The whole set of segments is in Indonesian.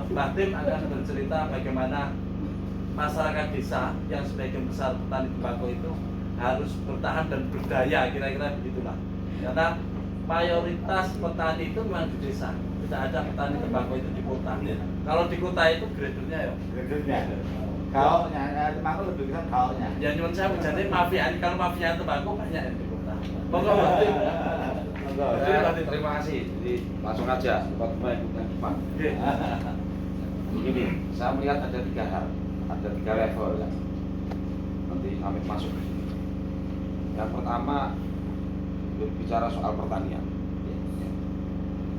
Mbak Tim akan bercerita bagaimana masyarakat desa yang sebagian besar petani tembakau itu harus bertahan dan berdaya, kira-kira begitulah. Karena mayoritas petani itu memang di desa, tidak ada petani tembakau itu di kota. Kalau di kota itu gradernya ya. Gradernya. Kaoknya, tembakau lebih kan kaoknya. Ya nyuwun saya jadi mafia, kalau mafia tembakau banyak yang di kota. Monggo Mbak Tim. Terima kasih. Jadi langsung aja, Pak Baik yang depan. Begini, saya melihat ada 3 hal, ada 3 level ya. Nanti kami masuk ke sini. Yang pertama bicara soal pertanian.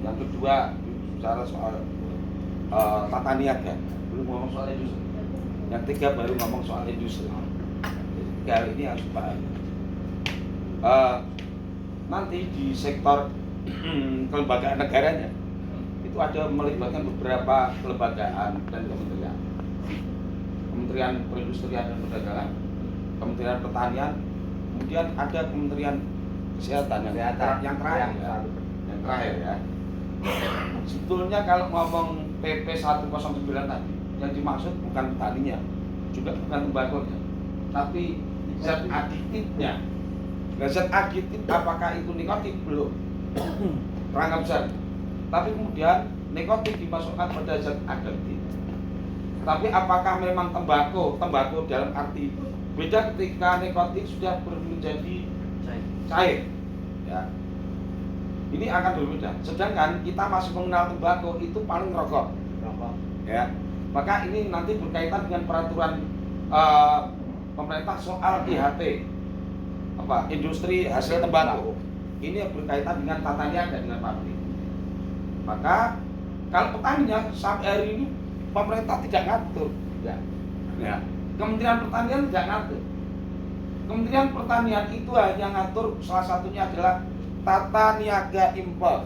Yang kedua bicara soal tata niaga. Belum ngomong soal industri. Yang ketiga baru ngomong soal industri. Jadi 3 hal ini harus dipahami. Nanti di sektor kelembagaan negaranya itu ada melibatkan beberapa kelembagaan dan kementerian. Kementerian Perindustrian dan Perdagangan, Kementerian Pertanian, kemudian ada Kementerian Kesehatan yang terakhir ya. Sebetulnya kalau ngomong PP 109 tadi, yang dimaksud bukan petaninya, juga bukan tembakonya, tapi zat aditifnya. Zat aditif apakah itu nikotin? Belum. Rangka besar. Tapi kemudian nikotin dimasukkan pada zat aditif. Tapi apakah memang tembakau dalam arti beda ketika nikotin sudah menjadi cair, ya. Ini akan berbeda. Sedangkan kita masih mengenal tembakau itu paling rokok, ya. Maka ini nanti berkaitan dengan peraturan pemerintah soal IHT, industri hasil tembakau. Ini berkaitan dengan tata niaga dengan pabrik. Maka kalau petaninya sampai hari ini pemerintah tidak ngatur, ya. Kementerian Pertanian tidak ngatur. Kementerian Pertanian itu hanya ngatur, salah satunya adalah tata niaga impor.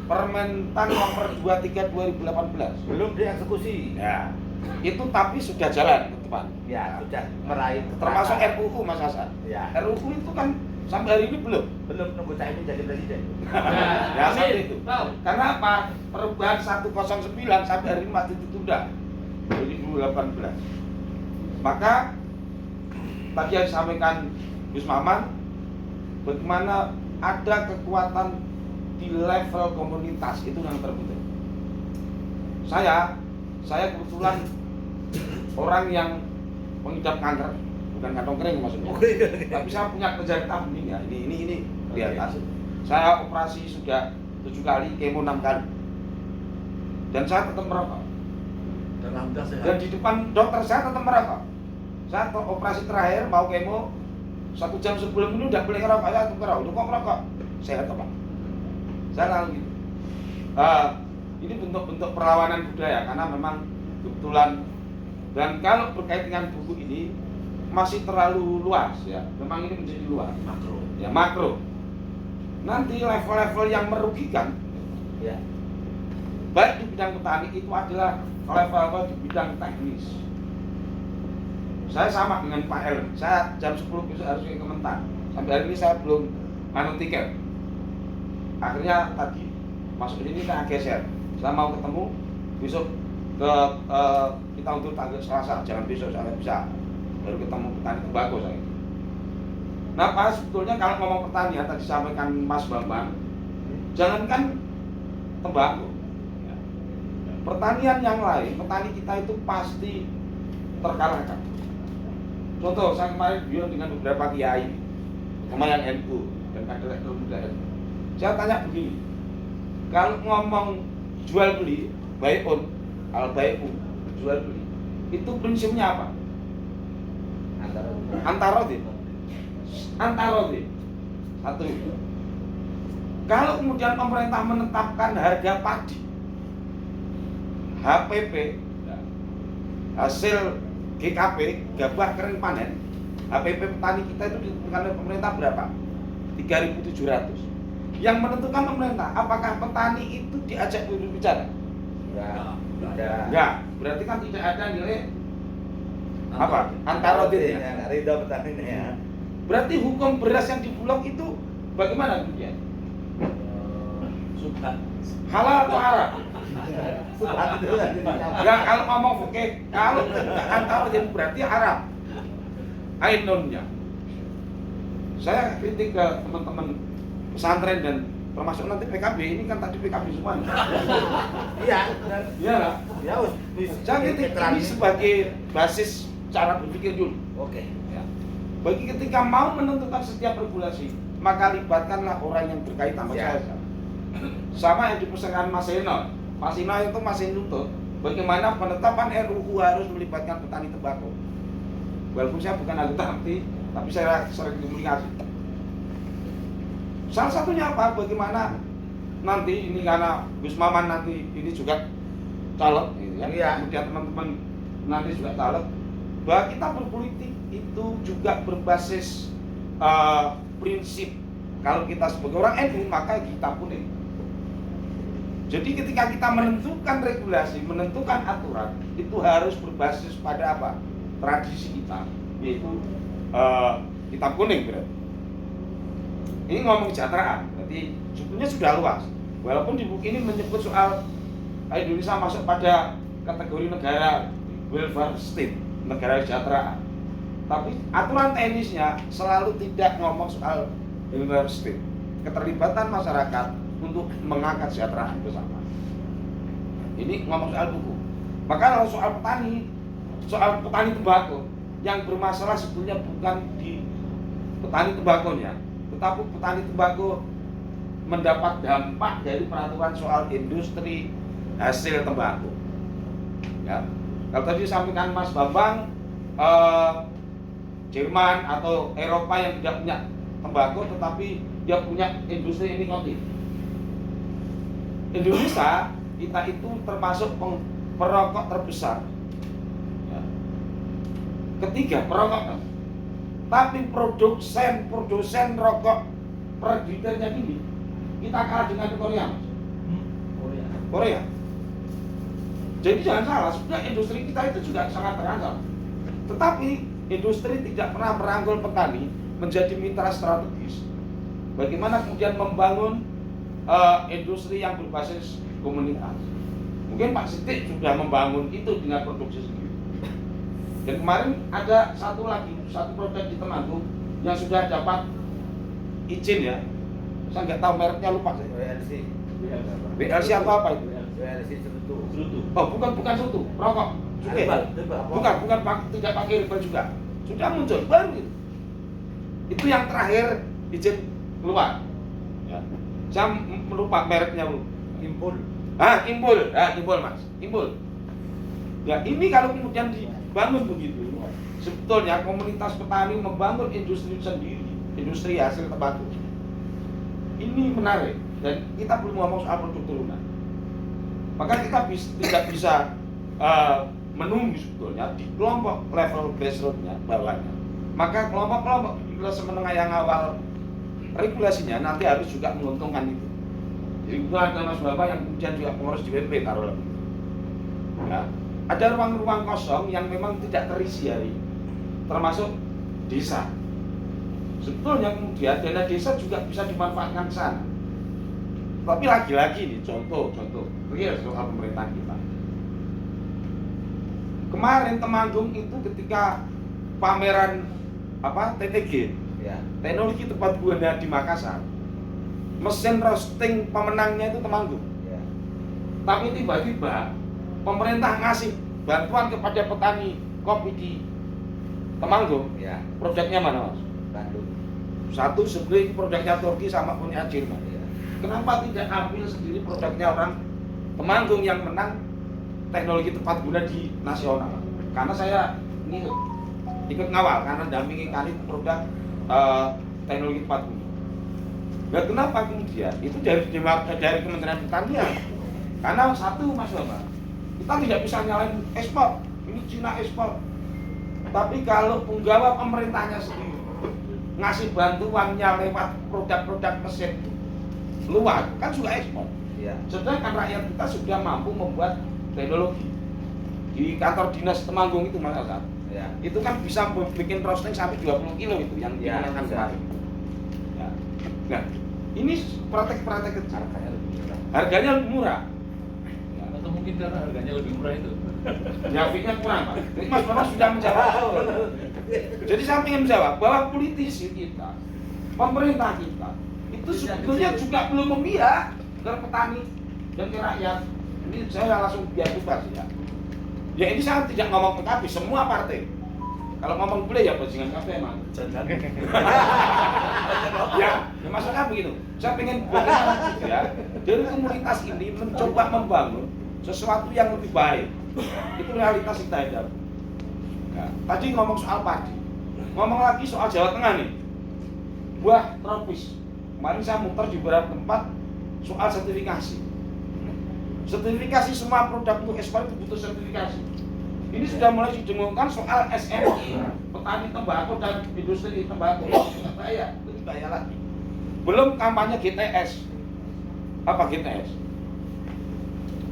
Permentan nomor 23 2018. Belum dieksekusi. Ya. Itu tapi sudah jalan ke depan. Ya, sudah meraih. Termasuk RUU Mas Hasan. Ya. RUU itu kan sampai hari ini belum. Belum nunggu Caimin jadi presiden. Ya, seperti itu. Karena apa? Perubahan 109 sampai hari ini masih ditunda 2018. Maka tadi yang disampaikan Gus Maman, bagaimana ada kekuatan di level komunitas, itu yang terpenting. Saya kebetulan orang yang mengidap kanker, bukan kantong kering maksudnya. Tapi saya punya kelenjar getah bening ya. Ini di atas. Saya operasi sudah 7 kali, kemo 6 kali. Dan saya tetap merokok. Dan di depan dokter saya tetap merokok. Saya operasi terakhir mau kemo 1 jam sebelum ini udah boleh ngerokok, saya tetap ngerokok. Udah kok ngerokok? Sehat apa? Saya lalu gitu. Ini bentuk-bentuk perlawanan budaya karena memang kebetulan, dan kalau berkait dengan buku ini masih terlalu luas ya. Memang ini menjadi luas. Makro. Ya, makro. Nanti level-level yang merugikan Ya. baik di bidang petani itu adalah level-level di bidang teknis. Saya sama dengan Pak El. Saya jam 10 besok harus ke Kementan. Sampai hari ini saya belum anu tiket. Akhirnya tadi masuk ke sini saya geser. Saya mau ketemu besok ke kita untuk tanggal Selasa. Jangan besok, saya bisa baru ketemu petani tembakau saya. Nah, Pak, sebetulnya kalau ngomong pertanian tadi sampaikan Mas Bambang, jangankan tembakau. Pertanian yang lain, petani kita itu pasti terkalahkan. Contoh, saya kemarin bilang dengan beberapa kiai, sama yang NU dan kader muda NU. Saya tanya begini, kalau ngomong jual beli, bai'un, al bai'u, jual beli, itu prinsipnya apa? Antarodi. Satu. Kalau kemudian pemerintah menetapkan harga padi, HPP, hasil GKP, gabah kering panen, HPP petani kita itu ditentukan oleh pemerintah berapa? 3.700. Yang menentukan pemerintah, apakah petani itu diajak berbicara? Enggak. Berarti kan tidak ada nilai apa? Antarodi ya. Ridho petani ya. Berarti hukum beras yang di Bulog itu bagaimana kemudian? Sudah. Halal atau haram? Surat itu lagi. Ya kalau ngomong fikih, kalau tidak antara yang berarti haram. Ainunnya. Saya kritik ke teman-teman pesantren dan termasuk nanti PKB, ini kan tadi PKB semua. Iya, benar. Iya lah. Ya, Saya kritik ini sebagai basis cara berpikir dulu. Oke. Ya. Bagi ketika mau menentukan setiap regulasi, maka libatkanlah orang yang berkaitan sama Ya. saya. Sama yang dipesankan Mas Eno. Mas Eno itu masih nuntut bagaimana penetapan RUU harus melibatkan petani tembakau. Walaupun saya bukan anggota tapi saya sering komunikasi. Salah satunya apa? Bagaimana nanti ini karena Gus Maman nanti ini juga caleg, gitu kan? Iya. Kemudian teman-teman nanti juga caleg. Bahwa kita berpolitik itu juga berbasis prinsip. Kalau kita sebagai orang NU maka kita kuning. Jadi ketika kita menentukan regulasi, menentukan aturan, itu harus berbasis pada apa? Tradisi kita, yaitu hitam kuning berarti. Ini ngomong kesejahteraan, berarti sebetulnya sudah luas. Walaupun di buku ini menyebut soal Indonesia masuk pada kategori negara welfare state, negara kesejahteraan. Tapi aturan teknisnya selalu tidak ngomong soal welfare state, keterlibatan masyarakat untuk mengangkat kesejahteraan bersama. Ini ngomong soal buku. Maka kalau soal petani tembakau, yang bermasalah sebetulnya bukan di petani tembakonya, tetapi petani tembakau mendapat dampak dari peraturan soal industri hasil tembakau. Ya, kalau tadi disampaikan Mas Bambang, Jerman atau Eropa yang tidak punya tembakau tetapi dia punya industri nikotin. Indonesia kita itu termasuk perokok terbesar. Ya. Ketiga perokok, tapi produsen rokok per liternya ini kita kalah dengan Korea. Korea. Jadi jangan salah, sebenarnya industri kita itu juga sangat terancam. Tetapi industri tidak pernah merangkul petani menjadi mitra strategis. Bagaimana kemudian membangun industri yang berbasis komunitas. Mungkin Pak Sidik sudah membangun itu dengan produksi sendiri. Dan kemarin ada satu proyek di Temanggung yang sudah dapat izin ya. Saya nggak tahu mereknya, lupa saya. BLC apa itu? BLC Cerutu. Oh, bukan Cerutu, rokok. Cukai. Bukan tidak pakai herbal juga. Sudah muncul baru itu. Itu yang terakhir izin keluar. Ya. Saya lupa mereknya lu. Impul. Kimpul Mas. Kimpul. Ya, ini kalau kemudian dibangun begitu, sebetulnya komunitas petani membangun industri sendiri, industri hasil tembakau. Ini menarik dan kita belum ngomong soal produk turunan. Maka kita tidak bisa menunggu sebetulnya di kelompok level grassroots-nya, bawahnya. Maka kelompok-kelompok kelas menengah yang awal regulasinya nanti harus juga menguntungkan itu. Jadi itu ada Mas Bapak yang kemudian juga pengurus DPP taruhlah. Ya, ada ruang-ruang kosong yang memang tidak terisi hari, termasuk desa. Sebetulnya kemudian dana desa juga bisa dimanfaatkan ke sana. Tapi lagi-lagi nih contoh real soal pemerintahan kita. Kemarin Temanggung itu ketika pameran TTG, ya, teknologi tepat guna di Makassar, mesin roasting pemenangnya itu Temanggung. Ya. Tapi tiba-tiba pemerintah ngasih bantuan kepada petani kopi di Temanggung. Ya. Produknya mana Mas? Bandung. Satu sebenarnya produknya Turki sama punya Jerman. Ya. Kenapa tidak ambil sendiri produknya orang Temanggung yang menang teknologi tepat guna di nasional? Karena saya ini ikut ngawal karena dampingi kali produk teknologi tepat guna. Nah, kenapa kemudian? Itu dari Kementerian Pertanian. Karena satu Mas Bapak, kita tidak bisa nyalain ekspor. Ini Cina ekspor. Tapi kalau penggawa pemerintahnya sendiri ngasih bantuannya lewat produk-produk mesin luar, kan juga ekspor. Ya. Sedangkan rakyat kita sudah mampu membuat teknologi. Di kantor dinas Temanggung itu Mas Hasan. Ya. Itu kan bisa bikin roasting sampai 20 kilo itu yang digunakan kemarin. Ya. Nah, ini praktek-praktek kecil. Harganya lebih murah. Ya. mungkin karena harganya lebih murah itu. Ya, fee-nya kurang, Pak. Jadi Mas Bambang sudah menjawab. Jadi saya ingin menjawab bahwa politisi kita, pemerintah kita, itu sebetulnya juga belum memihak ke petani dan ke rakyat. Ini saya langsung biar bebas ya. Ya ini saya tidak ngomong PKB, semua partai. Kalau ngomong boleh ya bajingan kafe emang. Jangan. Ya maksudnya begitu. Saya pengen bagaimana gitu ya. Dari komunitas ini mencoba membangun sesuatu yang lebih baik. Itu realitas kita hadapi. Ya, tadi ngomong soal padi, ngomong lagi soal Jawa Tengah nih. Buah tropis. Kemarin saya muter di beberapa tempat soal sertifikasi. Sertifikasi semua produk untuk ekspor itu butuh sertifikasi. Ini sudah mulai didengungkan soal SMI, petani tembakau dan industri tembakau. Tidak bayar, lebih bayar lagi. Belum kampanye GTS. Apa GTS?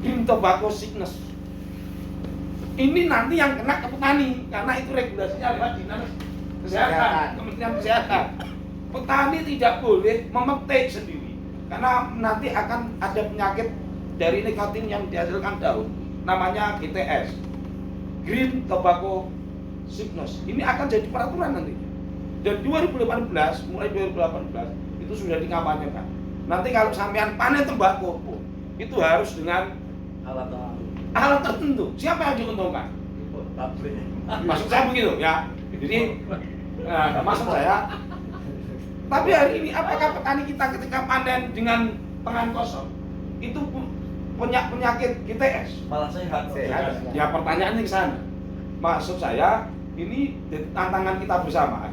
Green Tobacco Sickness. Ini nanti yang kena ke petani, karena itu regulasinya lewat Dinas Kesehatan, Kementerian Kesehatan. Petani tidak boleh memetik sendiri, karena nanti akan ada penyakit dari nikotin yang dihasilkan daun, namanya GTS. Green Tobacco Sickness. Ini akan jadi peraturan nanti. Dan 2018, mulai 2018 itu sudah dikampanyekan. Nanti kalau sampean panen tembakau pun itu harus dengan alat tertentu. Siapa yang diuntungkan? Pabrik. Maksud saya begitu ya. Jadi maksud saya. Tapi hari ini apakah petani kita ketika panen dengan tangan kosong itu punya penyakit GTS? Malah sehat. Ya pertanyaannya ke sana. Maksud saya ini tantangan kita bersama.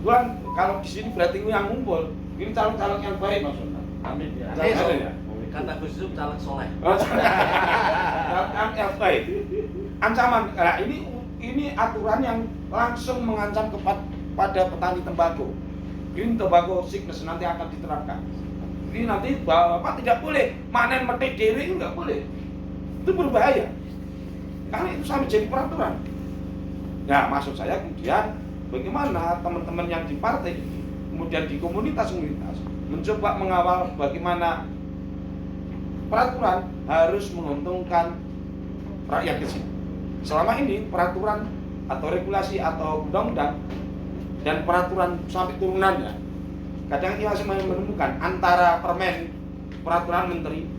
Bukan kalau di sini berarti yang ngumpul. Ini calon-calon yang baik maksudnya. Amin ya. Amin ya. Kata Gus Yusuf caleg soleh. Calon yang baik. Ancaman. Nah, ini aturan yang langsung mengancam kepada petani tembakau. Green Tobacco Sickness nanti akan diterapkan. Ini nanti Bapak tidak boleh manen metik dewe itu nggak boleh. Itu berbahaya. Karena itu sampai jadi peraturan. Ya maksud saya kemudian bagaimana teman-teman yang di partai kemudian di komunitas-komunitas mencoba mengawal bagaimana peraturan harus menguntungkan rakyat kecil. Selama ini peraturan atau regulasi atau undang-undang dan peraturan sampai turunannya kadang kita masih menemukan antara peraturan menteri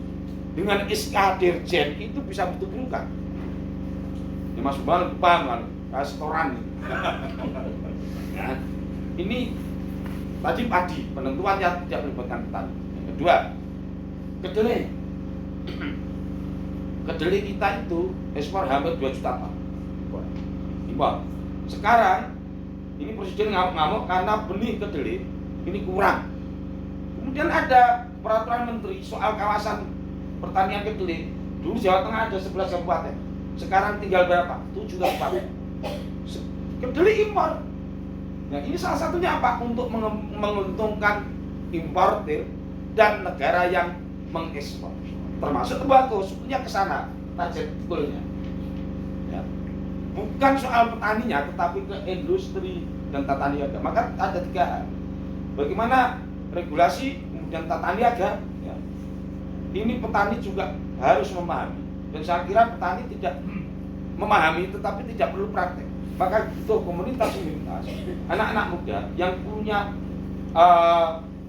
dengan SK Dirjen itu bisa betulkan. Ya Mas Bang paham kan? Restoran. Ya. Ini tadi padi, penentuannya tidak melibatkan petani. Yang kedua, kedelai. Kedelai kita itu ekspor hampir 2 juta ton. Impor. Sekarang ini presiden ngamuk-ngamuk karena benih kedelai ini kurang. Kemudian ada peraturan menteri soal kawasan pertanian kedelai. Dulu Jawa Tengah ada 11 kabupaten. Sekarang tinggal berapa? 7 kabupaten. Kedelai impor. Nah, ini salah satunya apa? Untuk menguntungkan importir dan negara yang mengekspor. Termasuk tembakau, sebetulnya ke sana target goalnya. Ya. Bukan soal petaninya, tetapi ke industri dan tata niaga. Maka ada 3 hal. Bagaimana regulasi kemudian tata niaga, ya. Ini petani juga harus memahami. Dan saya kira petani tidak memahami tetapi tidak perlu praktek. Maka itu komunitas-komunitas, anak-anak muda yang punya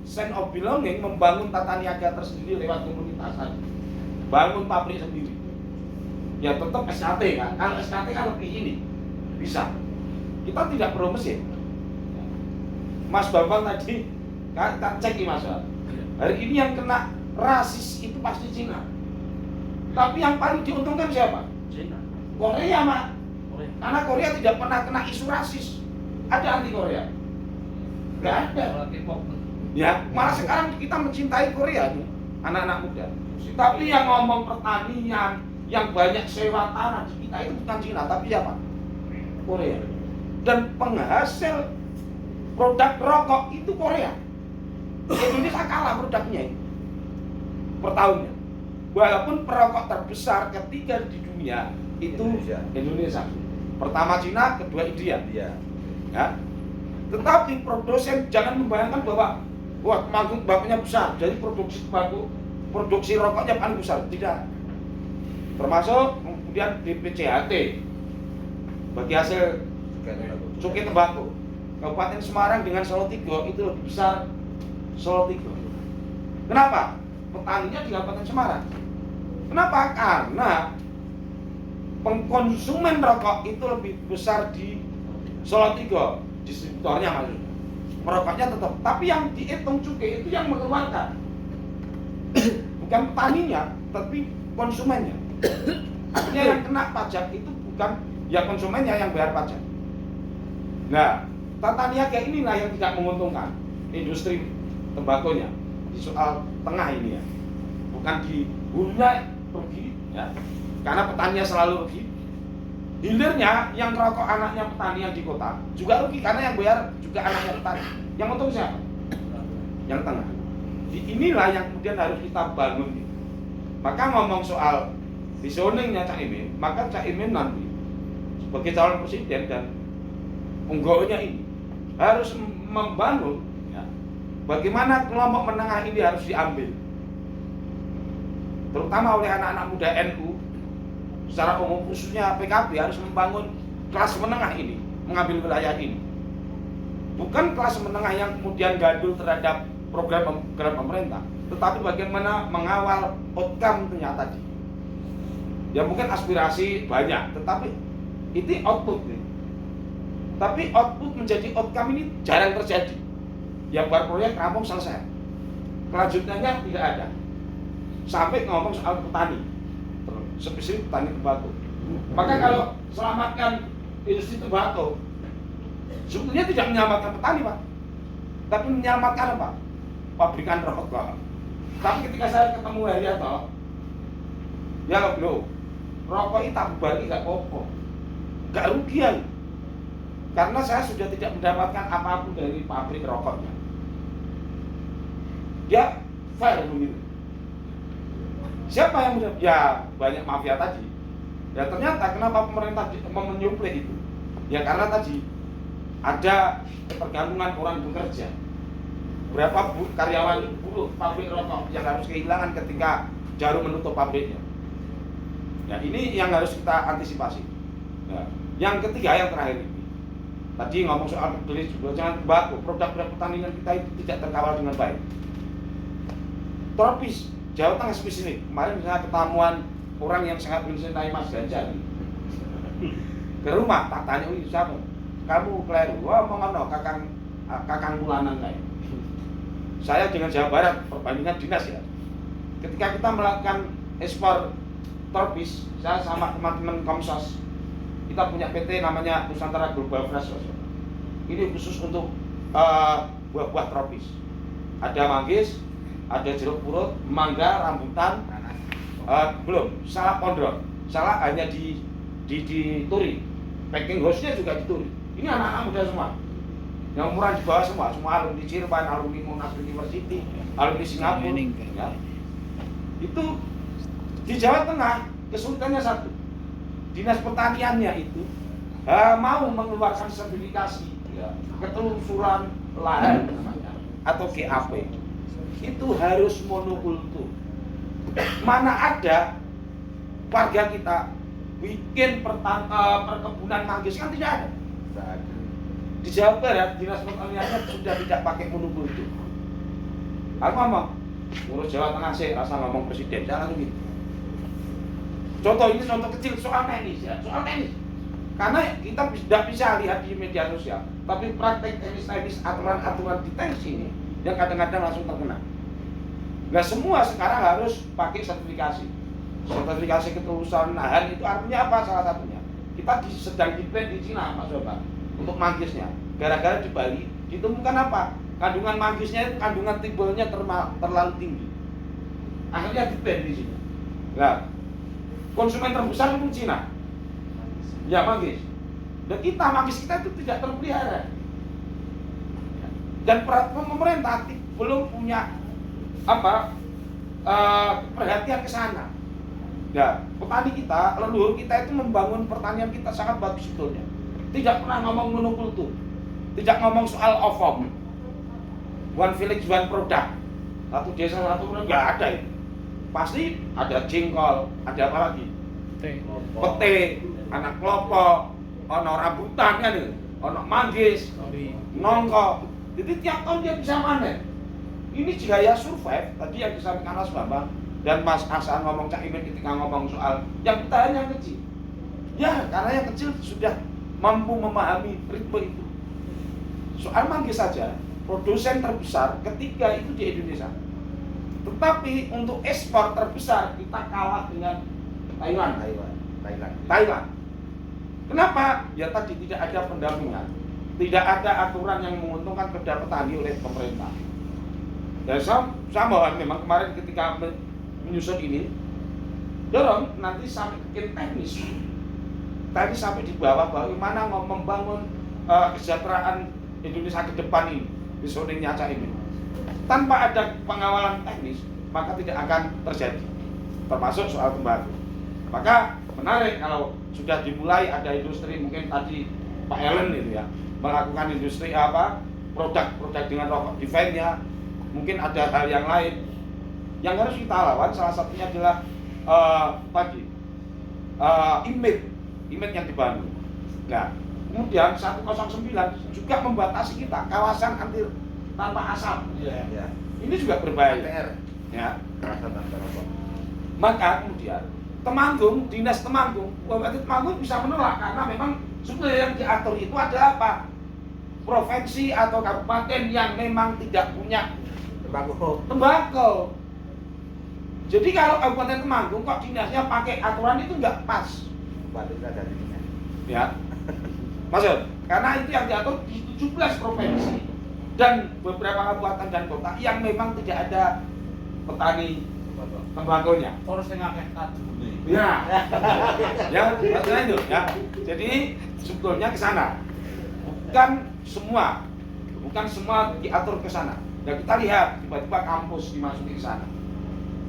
sense of belonging membangun tata niaga tersendiri lewat komunitas tadi. Bangun pabrik sendiri. Ya tetap SKT kan. Kalau SKT kan lebih ini bisa. Kita tidak perlu mesin. Mas Bambang tadi kan cek nih Mas. Hari ini yang kena rasis itu pasti Cina. Tapi yang paling diuntungkan siapa? Cina. Korea, Mak. Korea. Karena Korea tidak pernah kena isu rasis. Ada anti Korea? Nggak ada. Ya, malah sekarang kita mencintai Korea nih, anak-anak muda. Tapi yang ngomong pertanian, yang banyak sewa tanah di kita itu bukan Cina, tapi siapa? Korea. Dan penghasil produk rokok itu Korea. Indonesia kalah produknya itu per tahunnya. Walaupun perokok terbesar ketiga di dunia itu Indonesia. Pertama Cina, kedua India. Iya. Ya. Tetapi produsen jangan membayangkan bahwa wah tembakaunya besar, jadi produksi rokoknya paling besar. Tidak. termasuk kemudian BPCHT bagi hasil cukai tembakau. Kabupaten Semarang dengan Solotigo itu lebih besar Solotigo. Kenapa? Petaninya di Kabupaten Semarang. Kenapa? Karena pengkonsumen rokok itu lebih besar di Solotigo, distributornya maksudnya. Merokoknya tetap, tapi yang dihitung cukai itu yang mengeluarkan. Bukan petaninya, tapi konsumennya. Artinya yang kena pajak itu bukan ya konsumennya yang bayar pajak. Nah, tata niaga inilah yang tidak menguntungkan industri tembakonya di soal tengah ini ya. Bukan di hulunya rugi ya. Karena petaninya selalu rugi. Hilirnya yang rokok anaknya petani yang di kota juga rugi karena yang bayar juga anaknya petani. Yang untung siapa? Yang tengah. Inilah yang kemudian harus kita bangun. Maka ngomong soal visioningnya Cak Imin, maka Cak Imin nanti sebagai calon presiden dan unggonya ini harus membangun ya, bagaimana kelompok menengah ini harus diambil, terutama oleh anak-anak muda NU secara umum, khususnya PKB harus membangun kelas menengah ini, mengambil wilayah ini, bukan kelas menengah yang kemudian gaduh terhadap program pemerintah, tetapi bagaimana mengawal outcome-nya tadi. Ya mungkin aspirasi banyak, tetapi itu output nih. Tapi output menjadi outcome ini jarang terjadi. Yang buat proyek rampung selesai, kelanjutannya tidak ada. Sampai ngomong soal petani, spesifik petani tembakau. Maka kalau selamatkan industri tembakau, sebetulnya tidak menyelamatkan petani Pak, tapi menyelamatkan apa? Pabrikan rokok. Tapi ketika saya ketemu Herianto, ya loh, rokok itu tak balik gak apa-apa, gak rugian. Karena saya sudah tidak mendapatkan apapun dari pabrik rokoknya. Dia fair begitu. Siapa yang mendapat? Ya banyak mafia tadi. Ya ternyata kenapa pemerintah menyuplai itu? Ya karena tadi ada ketergantungan orang bekerja. Berapa karyawan buruh pabrik rokok yang harus kehilangan ketika Jarum menutup pabriknya. Ya ini yang harus kita antisipasi. Ya. Yang ketiga, yang terakhir ini. Tadi ngomong soal kedelai juga, jangan tembakau, produk-produk pertanian kita itu tidak terkawal dengan baik. Tropis, Jawa Tengah spesifik. Kemarin saya ketemuan orang yang sangat mencintai Mas Ganjar ke rumah, tak tanya, siapa? Kamu keliru, wah mau kakang Mulanan kayak. Saya dengan Jawa Barat, perbandingan dinas ya. Ketika kita melakukan ekspor tropis, saya sama teman-teman Komsos, kita punya PT namanya Nusantara Global Fresh. Ini khusus untuk buah-buah tropis. Ada manggis, ada jeruk purut, mangga, rambutan, belum, salak pondok. Salak hanya di Turi. Packing house-nya juga di Turi. Ini anak-anak muda semua. Yang umuran di bawah semua alumni Cirban, alumni Monash University, alumni Singapura. Ya. Itu di Jawa Tengah kesulitannya satu. Dinas pertaniannya itu mau mengeluarkan sertifikasi ya, ketelusuran lahan atau GAP itu harus monokultur. Mana ada warga kita bikin perkebunan manggis, kan tidak ada. Di Jawa Barat dinas pertaniannya sudah tidak pakai monokultur. Aku ngomong ngurus Jawa Tengah sih, rasa ngomong presiden, jangan gitu. Contoh ini contoh kecil soal teknis ya, soal teknis. Karena kita tidak bisa lihat di media sosial, tapi praktek teknis aturan-aturan di teknis ini yang kadang-kadang langsung terkena. Nah semua sekarang harus pakai sertifikasi. Sertifikasi ketulusan lahan itu artinya apa? Salah satunya kita sedang di-ban di Cina Pak Sobat untuk manggisnya. Gara-gara di Bali ditemukan apa? Kandungan manggisnya itu kandungan timbulnya terlalu tinggi. Akhirnya di-ban di sini. Nah, konsumen terbesar itu Cina. Ya manggis. Dan manggis kita itu tidak terpelihara. Dan pemerintah belum punya perhatian ke sana. Ya, petani kita, leluhur kita itu membangun pertanian kita sangat bagus sebetulnya. Tidak pernah ngomong monokultur. Tidak ngomong soal OVOM. One village, one product. Satu desa, satu produk, nggak ada itu. Pasti ada jengkol, ada apa lagi? pete, anak klopo, ono rambutan kan, ono manggis, nongko. Jadi tiap tahun dia bisa panen. Ini gaya survive tadi yang disampaikan Mas Bambang dan Mas Hasan ngomong Cak Imin ketika ngomong soal yang bertahan yang kecil. Ya, karena yang kecil sudah mampu memahami ritme itu. Soal manggis saja, produsen terbesar ketiga itu di Indonesia. Tetapi untuk ekspor terbesar kita kalah dengan Thailand. Kenapa? Ya tadi tidak ada pendampingan, tidak ada aturan yang menguntungkan kepada petani oleh pemerintah. Dan saya mohon memang kemarin ketika menyusun ini, dorong nanti sampai ke teknis. Tadi sampai di bawah bagaimana membangun kesejahteraan Indonesia ke depan ini, visioningnya Cak Imin. Tanpa ada pengawalan teknis, maka tidak akan terjadi, termasuk soal tembakau. Maka menarik kalau sudah dimulai ada industri, mungkin tadi Pak Ellen itu ya, melakukan industri produk dengan rokok defense-nya, mungkin ada hal yang lain yang harus kita lawan. Salah satunya adalah image yang dibangun. Nah, kemudian 109 juga membatasi kita kawasan anti tanpa asap. Ya. Ini juga berbahaya. Ya. Maka kemudian Dinas Temanggung, Bupati Temanggung bisa menolak karena memang sebenarnya yang diatur itu ada apa? Provinsi atau kabupaten yang memang tidak punya tembakau. Jadi kalau Kabupaten Temanggung kok dinasnya pakai aturan itu nggak pas. Ya, maksud, karena itu yang diatur di 17 provinsi dan beberapa kabupaten dan kota yang memang tidak ada petani tembakonya. Ya, ya, maksudnya itu ya. Jadi sebetulnya ke sana, bukan semua diatur ke sana. Ya kita lihat tiba-tiba kampus dimasuki ke sana.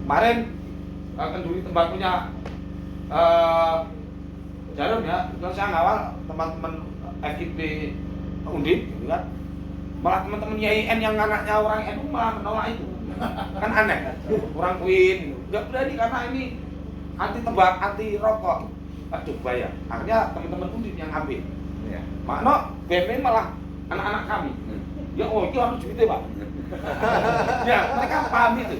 Kemarin kenduri tembakunya Jarum ya, kalau saya ngawal teman-teman FIP Undip, gitu kan, malah teman-teman YIN yang anaknya orang NU malah menolak itu, kan aneh, orang Queen, nggak berani karena ini anti rokok, aduh bahaya. Akhirnya teman-teman Undip yang ambil, ya. Makno BM malah anak-anak kami, ya itu harus duitnya Pak, ya mereka paham itu,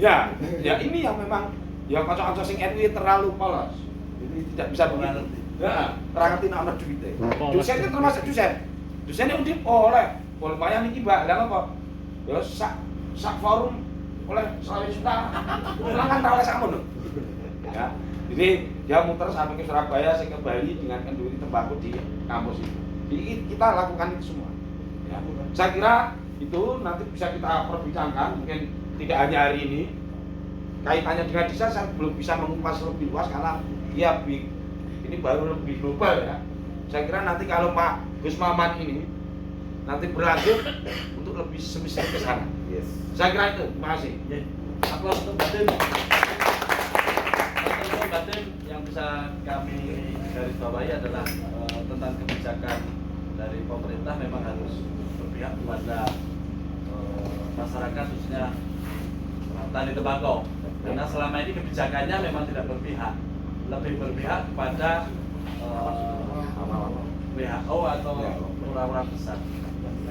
ya ini yang memang ya kocok-kocok sing NU terlalu polos. Jadi tidak bisa begitu. Ya, terangati nama duitnya. Dosen itu termasuk dosennya Undip oleh lumayan ini Mbak. Lah apa? Ya sak forum oleh 100 juta. Ulang kan oleh sakmono. Ya. Jadi dia muter sampai ke Surabaya, saya ke Bali dengan kenduri tembakau di kampus itu. Jadi kita lakukan itu semua. Ya. Saya kira itu nanti bisa kita perbincangkan, mungkin tidak hanya hari ini. Kaitannya dengan desa saya belum bisa mengupas lebih luas karena dia ini baru lebih global ya. Saya kira nanti kalau Pak Gus Maman ini nanti berlanjut untuk lebih semisal ke sana. Yes. Saya kira itu. Terima kasih. Aplaus untuk Batin. Untuk Batin yang bisa kami garis bawahi adalah tentang kebijakan dari pemerintah memang harus berpihak kepada masyarakat khususnya petani tembakau. Karena selama ini kebijakannya memang tidak berpihak, lebih berpihak kepada WHO atau orang-orang besar.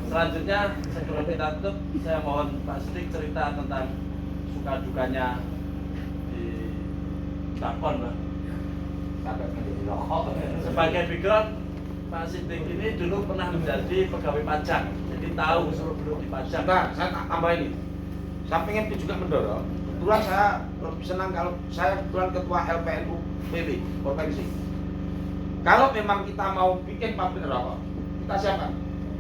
Selanjutnya sebelum kita tutup, saya mohon Pak Sidik cerita tentang suka dukanya di Bakon, Pak. Sebagai background, Pak Sidik ini dulu pernah menjadi pegawai pajak, jadi tahu seluk-beluk di pajak. Nah, saya tambah ini. Saya pengen juga mendorong. Kebetulan saya lebih senang kalau saya kebetulan ketua LPNU PB provinsi. Kalau memang kita mau bikin pabrik rokok, kita siapkan.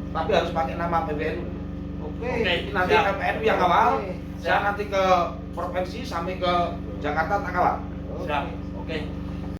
Tapi harus pakai nama PBNU. Oke. Nanti siap. LPNU yang awal, saya nanti ke provinsi sampai ke Jakarta tak kawal. Siap. Oke.